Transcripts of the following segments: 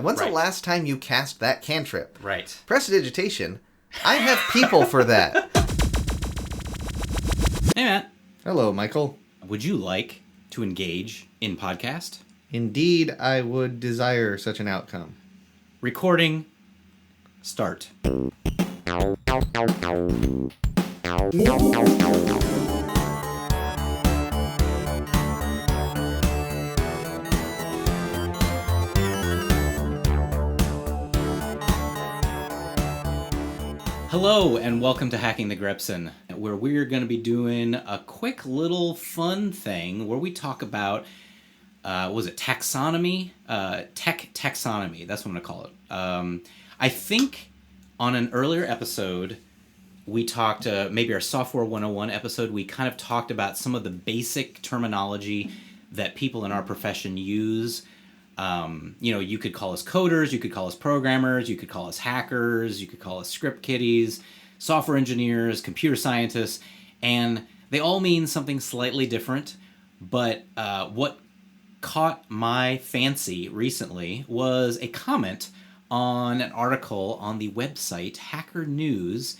When's the Right. last time you cast that cantrip? Right. Prestidigitation. I have people for that. Hey, Matt. Hello, Michael. Would you like to engage in podcast? Indeed, I would desire such an outcome. Recording. Start. Hello and welcome to Hacking the Grepson, where we're going to be doing a quick little fun thing where we talk about, taxonomy? Tech taxonomy, that's what I'm going to call it. I think on an earlier episode, we talked, maybe our Software 101 episode, we kind of talked about some of the basic terminology that people in our profession use. You could call us coders, you could call us programmers, you could call us hackers, you could call us script kiddies, software engineers, computer scientists, and they all mean something slightly different. But what caught my fancy recently was a comment on an article on the website Hacker News.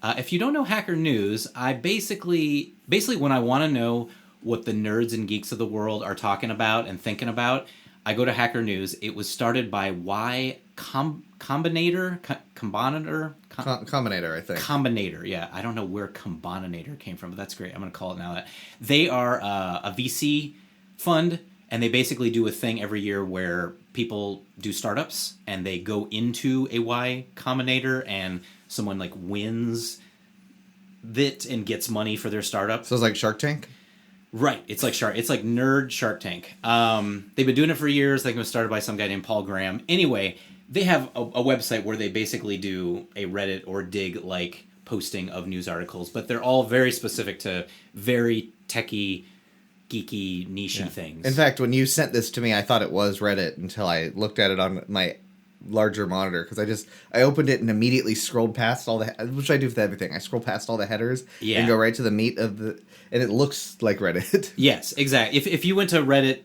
If you don't know Hacker News, I basically when I want to know what the nerds and geeks of the world are talking about and thinking about, I go to Hacker News. It was started by Y Combinator, Combinator, I think. Combinator, yeah. I don't know where Combinator came from, but that's great. I'm going to call it now that. They are a VC fund, and they basically do a thing every year where people do startups, and they go into a Y Combinator, and someone like wins it and gets money for their startup. So it's like Shark Tank? Right. It's like nerd Shark Tank. They've been doing it for years. I think it was started by some guy named Paul Graham. Anyway, they have a website where they basically do a Reddit or Dig-like posting of news articles, but they're all very specific to very techie, geeky, niche-y things. In fact, when you sent this to me, I thought it was Reddit until I looked at it on my larger monitor, because I opened it and immediately scrolled past all the, which I do with everything. I scroll past all the headers and go right to the meat of the, and it looks like Reddit. Yes, exactly. If you went to Reddit,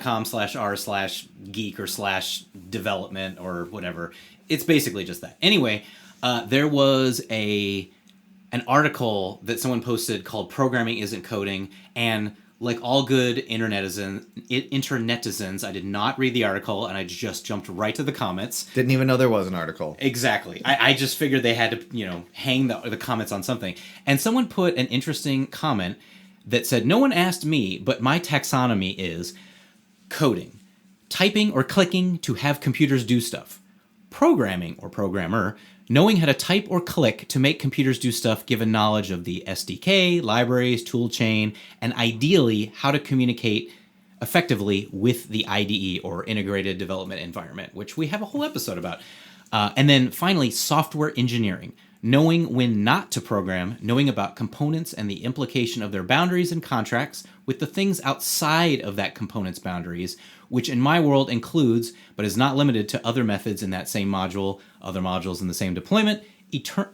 .com/r/geek or /development or whatever, it's basically just that. Anyway, there was an article that someone posted called "Programming Isn't Coding," and like all good internetizens, I did not read the article, and I just jumped right to the comments. Didn't even know there was an article. Exactly. I just figured they had to, hang the comments on something. And someone put an interesting comment that said, "No one asked me, but my taxonomy is coding, typing or clicking to have computers do stuff. Programming or programmer, knowing how to type or click to make computers do stuff given knowledge of the SDK, libraries, toolchain, and ideally how to communicate effectively with the IDE or integrated development environment," which we have a whole episode about. And then finally, software engineering, knowing when not to program, knowing about components and the implication of their boundaries and contracts with the things outside of that component's boundaries, which in my world includes, but is not limited to, other methods in that same module, other modules in the same deployment,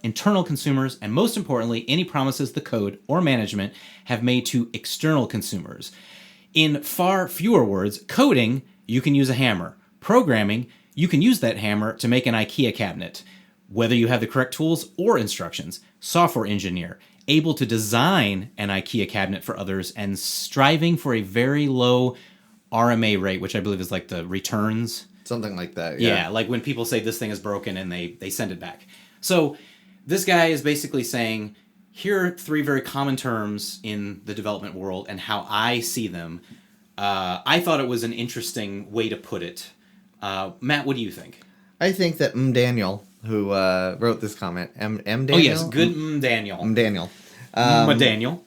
internal consumers, and most importantly, any promises the code or management have made to external consumers. In far fewer words, coding, you can use a hammer. Programming, you can use that hammer to make an IKEA cabinet, whether you have the correct tools or instructions. Software engineer, able to design an IKEA cabinet for others and striving for a very low RMA rate, which I believe is like the returns. Something like that, Yeah, like when people say this thing is broken and they send it back. So this guy is basically saying, here are three very common terms in the development world and how I see them. I thought it was an interesting way to put it. Matt, what do you think? I think that Daniel, who wrote this comment, Daniel? Oh, yes, good Daniel. Daniel. Daniel.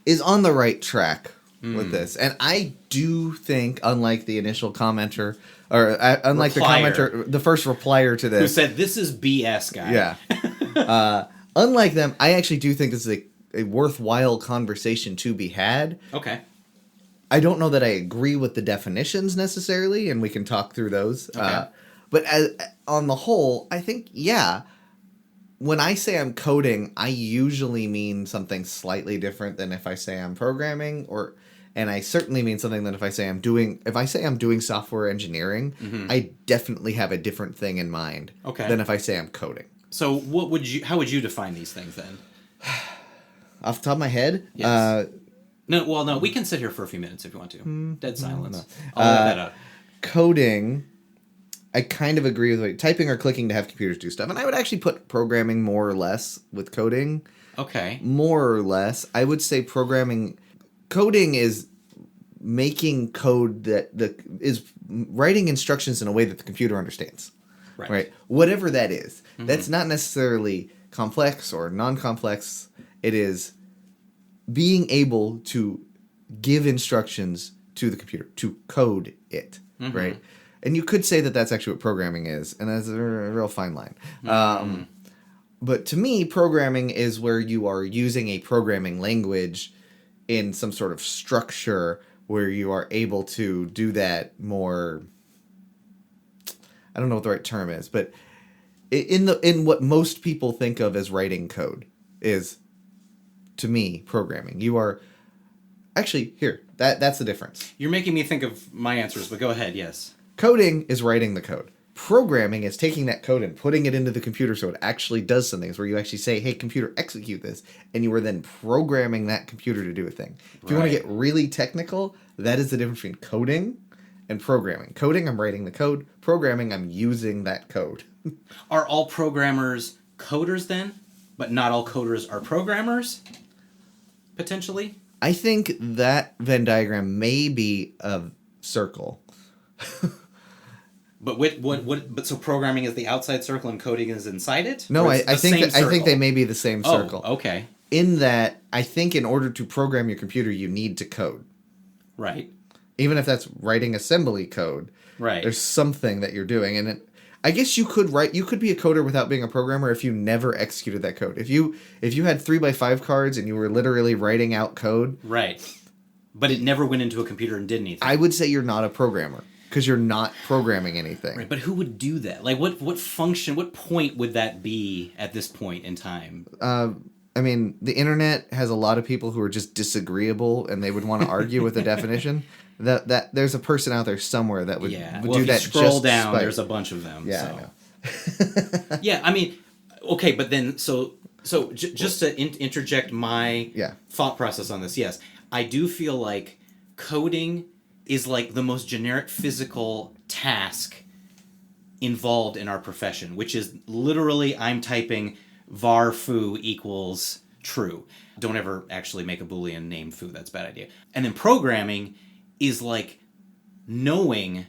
Is on the right track with this. And I do think, unlike the initial commenter, or unlike Replier. the commenter, the first replier to this. Who said, this is BS, guy. Yeah. Unlike them, I actually do think this is a worthwhile conversation to be had. Okay. I don't know that I agree with the definitions necessarily, and we can talk through those. Okay. But on the whole, I think, yeah, when I say I'm coding, I usually mean something slightly different than if I say I'm programming. And I certainly mean something that if I say I'm doing software engineering, I definitely have a different thing in mind than if I say I'm coding. So how would you define these things then? Off the top of my head? Yes. No, we can sit here for a few minutes if you want to. Dead silence. No. I'll let that out. Coding, I kind of agree with typing or clicking to have computers do stuff. And I would actually put programming more or less with coding. Okay. More or less. I would say coding is making code that is writing instructions in a way that the computer understands. Right? Whatever that is. That's not necessarily complex or non-complex. It is being able to give instructions to the computer, to code it, right? And you could say that that's actually what programming is, and that's a real fine line. But to me, programming is where you are using a programming language in some sort of structure where you are able to do that more... I don't know what the right term is, but in what most people think of as writing code is, to me, programming. You are actually here. That's the difference. You're making me think of my answers, but go ahead. Yes. Coding is writing the code. Programming is taking that code and putting it into the computer so it actually does something. It's where you actually say, "Hey, computer, execute this," and you are then programming that computer to do a thing. If you want to get really technical, that is the difference between coding and programming. Coding, I'm writing the code. Programming, I'm using that code. Are all programmers coders then? But not all coders are programmers? Potentially? I think that Venn diagram may be a circle. But But so programming is the outside circle and coding is inside it? No, I think they may be the same circle. Oh, okay. In that, I think in order to program your computer, you need to code. Right. Even if that's writing assembly code. Right. There's something that you're doing, and I guess you could be a coder without being a programmer if you never executed that code. If you had 3x5 cards and you were literally writing out code. Right. But it never went into a computer and did anything. I would say you're not a programmer because you're not programming anything. Right, but who would do that? Like what function, what point would that be at this point in time? I mean, the internet has a lot of people who are just disagreeable and they would want to argue with the definition. That there's a person out there somewhere that would do that. If you scroll down, there's a bunch of them. Yeah, so. I know. Yeah, I mean, okay, but then just to interject my thought process on this, yes, I do feel like coding is like the most generic physical task involved in our profession, which is literally I'm typing var foo equals true. Don't ever actually make a Boolean name foo. That's a bad idea. And then programming is like knowing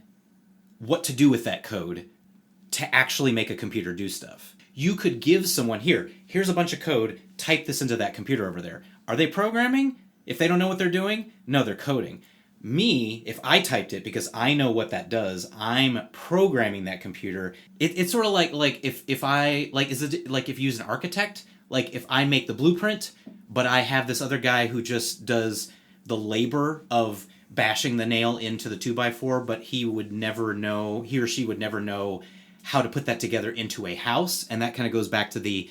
what to do with that code to actually make a computer do stuff. You could give someone, here's a bunch of code, type this into that computer over there. Are they programming? If they don't know what they're doing, no, they're coding. Me, if I typed it because I know what that does, I'm programming that computer. It's sort of like if I is it like if you use an architect, like if I make the blueprint, but I have this other guy who just does the labor of bashing the nail into the 2x4, but he or she would never know how to put that together into a house, and that kind of goes back to the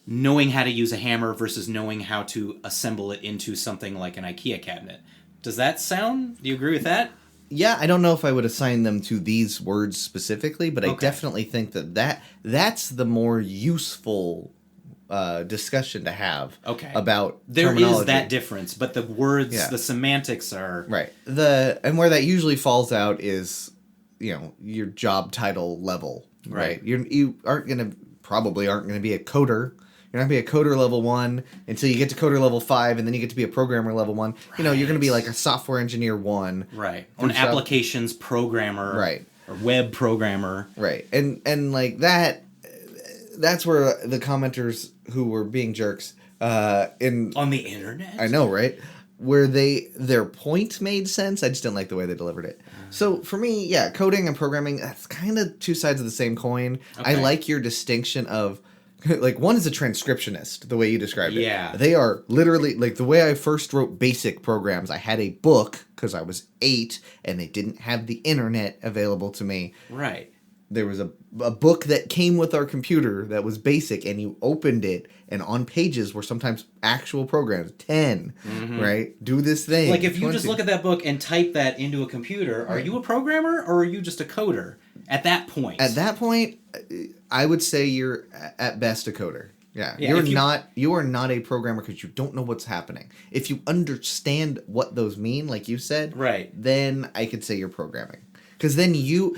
knowing how to use a hammer versus knowing how to assemble it into something like an IKEA cabinet. Does that sound? Do you agree with that? Yeah, I don't know if I would assign them to these words specifically, but I definitely think that's the more useful discussion to have about there terminology. Is that difference, but the words, the semantics are... Right. And where that usually falls out is, your job title level, right? You probably aren't going to be a coder. You're not going to be a coder level 1 until you get to coder level 5, and then you get to be a programmer level 1. Right. You're going to be like a software engineer 1. Right. Or an applications programmer. Right. Or web programmer. Right. And like that's where the commenters who were being jerks on the internet. I know, right? Where their point made sense. I just didn't like the way they delivered it. So for me, coding and programming, that's kind of two sides of the same coin. Okay. I like your distinction of like one is a transcriptionist, the way you described it. Yeah. They are literally like the way I first wrote basic programs. I had a book because I was 8 and they didn't have the internet available to me. Right. there was a book that came with our computer that was basic, and you opened it, and on pages were sometimes actual programs. 10, right? Do this thing. Like, if you 20. just look at that book and type that into a computer, are you a programmer or are you just a coder at that point? At that point, I would say you're at best a coder. Yeah, you are not a programmer because you don't know what's happening. If you understand what those mean, like you said, right, then I could say you're programming. Because then you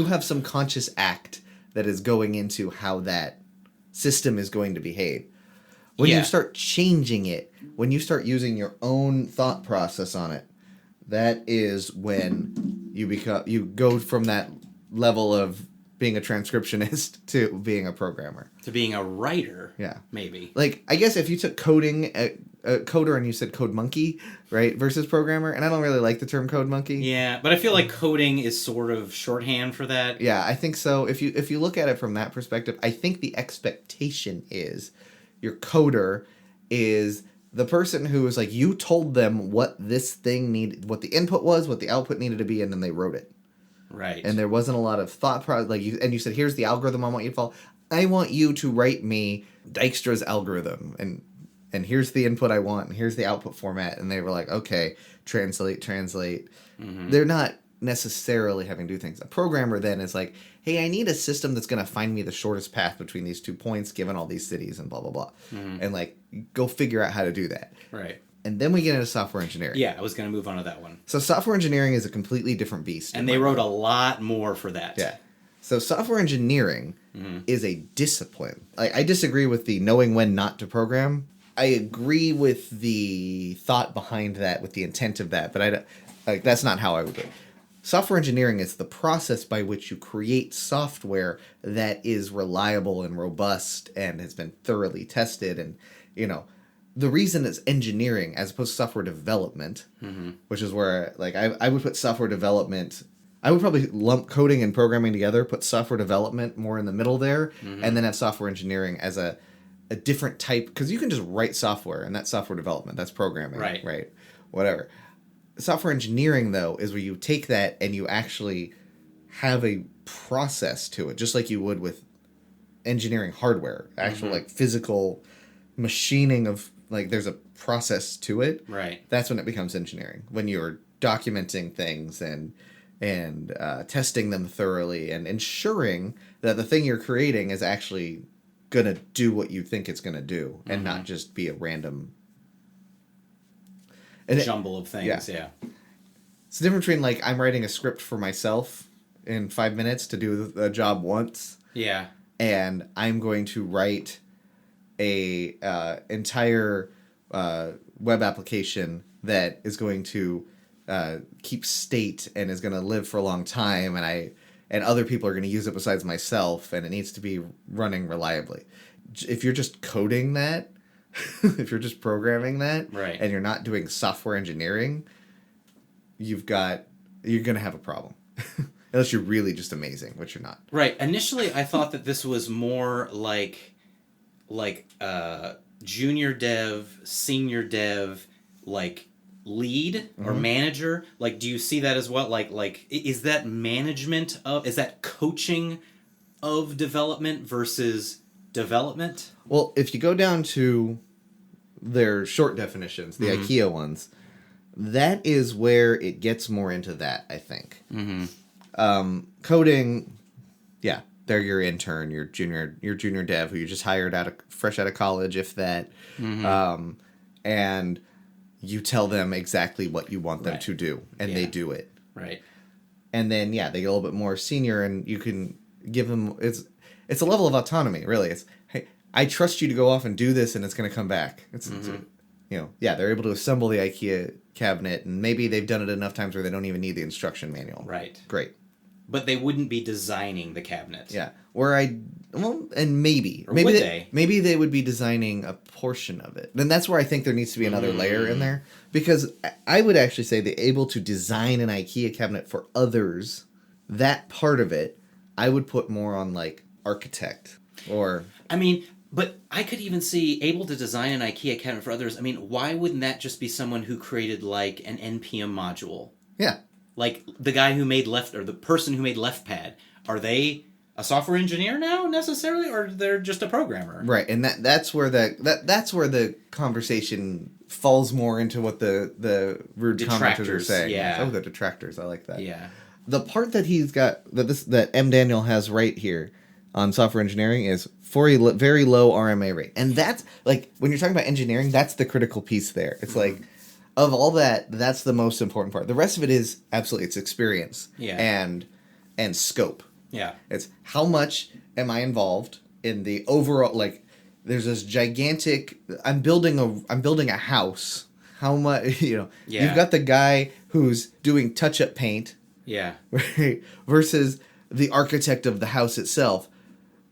have some conscious act that is going into how that system is going to behave. When you start changing it, when you start using your own thought process on it, that is when you go from that level of being a transcriptionist to being a programmer. To being a writer. Yeah. Maybe. Like, I guess if you took coding, a coder, and you said code monkey, right, versus programmer, and I don't really like the term code monkey. Yeah, but I feel like coding is sort of shorthand for that. Yeah, I think so. If you look at it from that perspective, I think the expectation is your coder is the person who is like, you told them what this thing needed, what the input was, what the output needed to be, and then they wrote it. Right. And there wasn't a lot of thought process. Like you said, here's the algorithm I want you to follow. I want you to write me Dijkstra's algorithm, and here's the input I want, and here's the output format. And they were like, okay, translate. Mm-hmm. They're not necessarily having to do things. A programmer then is like, hey, I need a system that's going to find me the shortest path between these 2 points, given all these cities and blah, blah, blah. Mm-hmm. And like, go figure out how to do that. Right. And then we get into software engineering. Yeah, I was going to move on to that one. So software engineering is a completely different beast. And they wrote a lot more for that. Yeah. So software engineering is a discipline. I disagree with the knowing when not to program. I agree with the thought behind that, with the intent of that, but that's not how I would do it. Software engineering is the process by which you create software that is reliable and robust and has been thoroughly tested. And, the reason it's engineering as opposed to software development, which is where, like, I would put software development, I would probably lump coding and programming together, put software development more in the middle there, and then have software engineering as a different type, because you can just write software, and that's software development, that's programming, right? Whatever. Software engineering, though, is where you take that and you actually have a process to it, just like you would with engineering hardware, actual like physical machining of, like, there's a process to it. Right. That's when it becomes engineering, when you're documenting things and testing them thoroughly and ensuring that the thing you're creating is actually going to do what you think it's going to do and not just be a random jumble of things. Yeah. It's the difference between, like, I'm writing a script for myself in 5 minutes to do the job once. Yeah. And I'm going to write a entire web application that is going to keep state and is going to live for a long time, and other people are going to use it besides myself, and it needs to be running reliably. If you're just coding that, if you're just programming that, right, and you're not doing software engineering, you're going to have a problem. Unless you're really just amazing, which you're not. Right. Initially, I thought that this was more like junior dev, senior dev, like lead or manager. Like, do you see that as well? Like is that management of, is that coaching of development versus development? Well, if you go down to their short definitions, the IKEA ones, that is where it gets more into that, I think. Coding, yeah, they're your intern, your junior dev who you just hired fresh out of college, if that, and you tell them exactly what you want them to do, and they do it. Right. And then, they get a little bit more senior, and you can give them, it's a level of autonomy, really. It's, hey, I trust you to go off and do this, and it's going to come back. It's they're able to assemble the IKEA cabinet, and maybe they've done it enough times where they don't even need the instruction manual. Right. Great. But they wouldn't be designing the cabinet. Yeah. Maybe they would be designing a portion of it. Then that's where I think there needs to be another layer in there, because I would actually say they're able to design an IKEA cabinet for others. That part of it, I would put more on, like, architect or. I mean, but I could even see able to design an IKEA cabinet for others. I mean, why wouldn't that just be someone who created, like, an NPM module? Yeah. Like, the guy who made the person who made LeftPad, are they a software engineer now necessarily, or they're just a programmer. Right, and that's where the conversation falls more into what the rude commenters are saying. Yeah. Oh, the detractors. I like that. Yeah. The part that he's got that M. Daniel has right here on software engineering is for a very low RMA rate, and that's like when you're talking about engineering, that's the critical piece there. It's like of all that, that's the most important part. The rest of it is absolutely it's experience. Yeah. And scope. Yeah. It's how much am I involved in the overall, like, there's this gigantic, I'm building a house. How much, Yeah. You've got the guy who's doing touch-up paint. Yeah. Right, versus the architect of the house itself.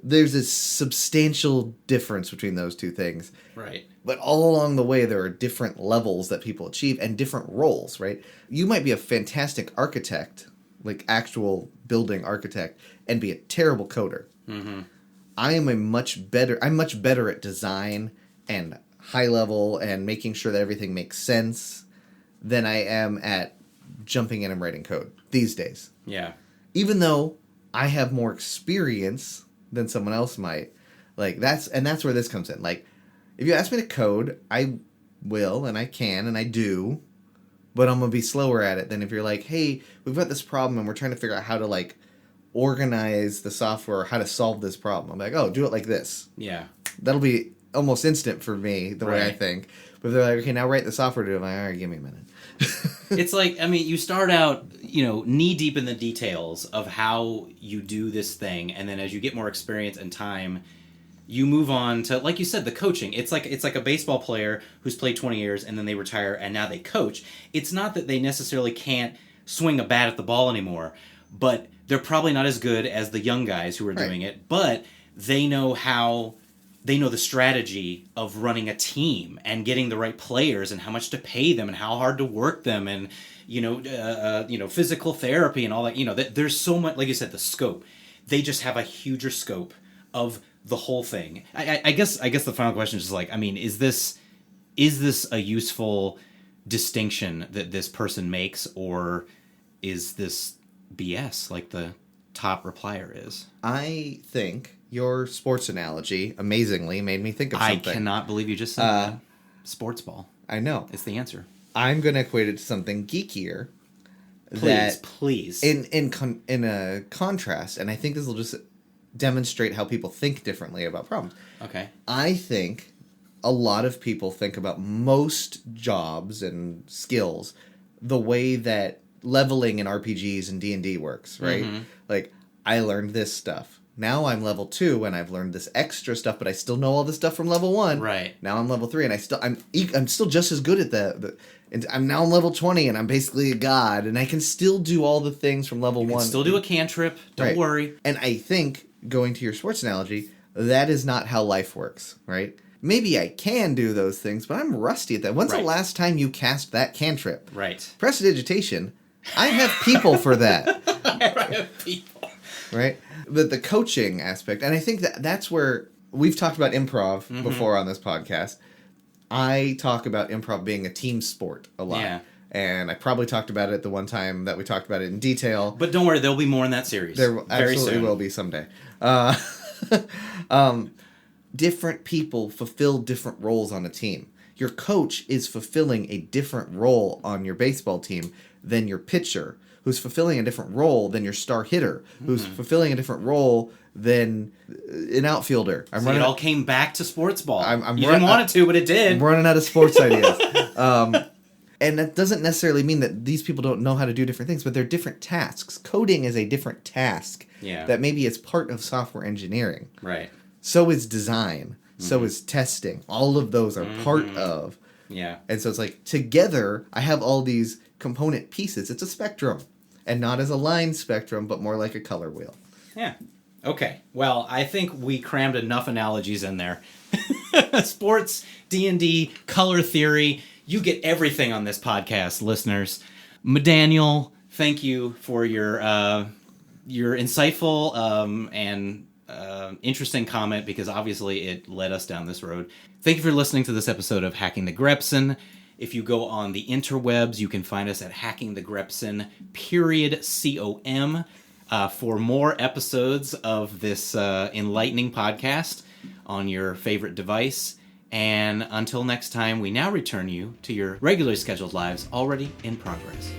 There's a substantial difference between those two things. Right. But all along the way, there are different levels that people achieve and different roles, right? You might be a fantastic architect, like actual building architect, and be a terrible coder. Mm-hmm. I'm much better at design and high level and making sure that everything makes sense than I am at jumping in and writing code these days. Yeah. Even though I have more experience than someone else might, like that's where this comes in. Like, if you ask me to code, I will and I can and I do, but I'm gonna be slower at it than if you're like, hey, we've got this problem and we're trying to figure out how to like organize the software, or how to solve this problem. I'm like, oh, do it like this. Yeah. That'll be almost instant for me, the way I think. But if they're like, okay, now write the software to it, I'm like, all right, give me a minute. It's like, I mean, you start out, knee deep in the details of how you do this thing, and then as you get more experience and time, you move on to, like you said, the coaching. It's like a baseball player who's played 20 years and then they retire and now they coach. It's not that they necessarily can't swing a bat at the ball anymore, but they're probably not as good as the young guys who are doing it, but they know the strategy of running a team and getting the right players and how much to pay them and how hard to work them and, physical therapy and all that. There's so much, like you said, the scope. They just have a huger scope of the whole thing. I guess the final question is like, I mean, is this a useful distinction that this person makes, or is this BS like the top replier is? I think your sports analogy amazingly made me think of something. I cannot believe you just said that. Sports ball. I know. It's the answer. I'm going to equate it to something geekier. Please. In a contrast, and I think this will just demonstrate how people think differently about problems. Okay. I think a lot of people think about most jobs and skills the way that leveling in RPGs and D&D works, right? Mm-hmm. Like, I learned this stuff. Now I'm level 2 and I've learned this extra stuff, but I still know all the stuff from level 1. Right. Now I'm level 3 and I'm still just as good at and I'm now level 20 and I'm basically a god and I can still do all the things from level 1. Still do a cantrip. Don't worry. And I think, going to your sports analogy, that is not how life works, right? Maybe I can do those things, but I'm rusty at that. When's the last time you cast that cantrip? Right. Prestidigitation. I have people for that. I have people. Right? But the coaching aspect, and I think that's where we've talked about improv before on this podcast. I talk about improv being a team sport a lot. Yeah. And I probably talked about it the one time that we talked about it in detail. But don't worry, there'll be more in that series. There absolutely will be someday. Different people fulfill different roles on a team. Your coach is fulfilling a different role on your baseball team than your pitcher, who's fulfilling a different role than your star hitter, who's fulfilling a different role than an outfielder. It all came back to sports ball. You didn't want it to, but it did. I'm running out of sports ideas. And that doesn't necessarily mean that these people don't know how to do different things, but they're different tasks. Coding is a different task that maybe is part of software engineering. Right. So is design. So is testing. All of those are part of. Yeah. And so it's like, together, I have all these component pieces. It's a spectrum. And not as a line spectrum, but more like a color wheel. Yeah. Okay. Well, I think we crammed enough analogies in there. Sports, D&D, color theory. You get everything on this podcast, listeners. Daniel, thank you for your insightful and interesting comment, because obviously it led us down this road. Thank you for listening to this episode of Hacking the Grepson. If you go on the interwebs, you can find us at hackingthegrepson.com. for more episodes of this enlightening podcast on your favorite device. And until next time, we now return you to your regularly scheduled lives already in progress.